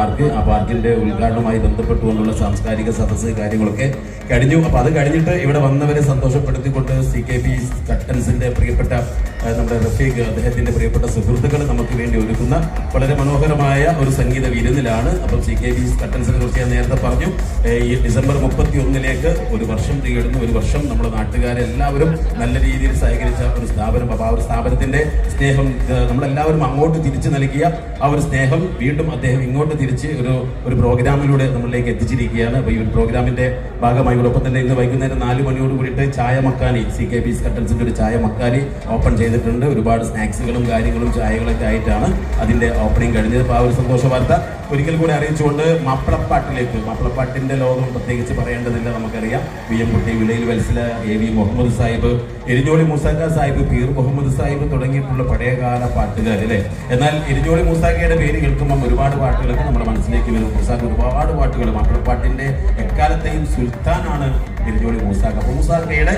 Park. ആ പാർക്കിന്റെ ഉദ്ഘാടനവുമായി ബന്ധപ്പെട്ടുകൊണ്ടുള്ള സാംസ്കാരിക സദസ്സ് കാര്യങ്ങളൊക്കെ കഴിഞ്ഞു. അപ്പൊ അത് കഴിഞ്ഞിട്ട് ഇവിടെ വന്നവരെ സന്തോഷപ്പെടുത്തിക്കൊണ്ട് CKP കട്ടൻസിന്റെ പ്രിയപ്പെട്ട നമ്മുടെ റഫീഖ്, അദ്ദേഹത്തിന്റെ പ്രിയപ്പെട്ട സുഹൃത്തുക്കൾ നമുക്ക് വേണ്ടി ഒരുക്കുന്ന വളരെ മനോഹരമായ ഒരു സംഗീത വിരുന്നിലാണ്. അപ്പം CKP കട്ടൻസിനെ കുറിച്ച് ഞാൻ നേരത്തെ പറഞ്ഞു. ഈ ഡിസംബർ 31 ഒരു വർഷം തികയുന്നു. ഒരു വർഷം നമ്മുടെ നാട്ടുകാരെല്ലാവരും നല്ല രീതിയിൽ സഹകരിച്ച ഒരു സ്ഥാപനം. അപ്പൊ ആ ഒരു സ്ഥാപനത്തിന്റെ സ്നേഹം നമ്മളെല്ലാവരും അങ്ങോട്ട് തിരിച്ചു നൽകിയ ആ ഒരു സ്നേഹം വീണ്ടും അദ്ദേഹം ഇങ്ങോട്ട് തിരിച്ച് ഒരു പ്രോഗ്രാമിലൂടെ നമ്മളിലേക്ക് എത്തിച്ചിരിക്കുകയാണ്. അപ്പൊ ഈ ഒരു പ്രോഗ്രാമിന്റെ ഭാഗമായി ഒപ്പം തന്നെ ഇന്ന് വൈകുന്നേരം 4 മണിയോട് കൂടിയിട്ട് ചായ മക്കാനി, CKP കട്ടൻസിന്റെ ഒരു ചായ മക്കാനി ഓപ്പൺ ചെയ്തിട്ടുണ്ട്. ഒരുപാട് സ്നാക്സുകളും കാര്യങ്ങളും ചായകളൊക്കെ ആയിട്ടാണ് അതിന്റെ ഓപ്പണിംഗ് കഴിഞ്ഞത്. അപ്പൊ ആ ഒരു സന്തോഷ വാർത്ത ഒരിക്കൽ കൂടി അറിയിച്ചുകൊണ്ട് മാപ്പിളപ്പാട്ടിന്റെ ലോകം പ്രത്യേകിച്ച് പറയേണ്ടതില്ല. നമുക്കറിയാം VM കുട്ടി, വിളയിൽ വത്സല, AV മുഹമ്മദ് സാഹിബ്, എരിഞ്ഞോളി മൂസാക്ക സാഹിബ്, പീർ മുഹമ്മദ് സാഹിബ് തുടങ്ങിയിട്ടുള്ള പഴയകാല പാട്ടുകാർ അല്ലേ. എന്നാൽ എരിഞ്ഞോളി മൂസാക്കയുടെ പേര് കേൾക്കുമ്പോൾ ഒരുപാട് പാട്ടുകളൊക്കെ നമ്മുടെ മനസ്സിലേക്ക് വരും. മൂസാക്ക ഒരുപാട് പാട്ടുകൾ, മാപ്പിളപ്പാട്ടിന്റെ എക്കാലത്തെയും സുൽത്താനാണ് എരിഞ്ഞോളി മൂസാക്ക. മൂസാക്കയുടെ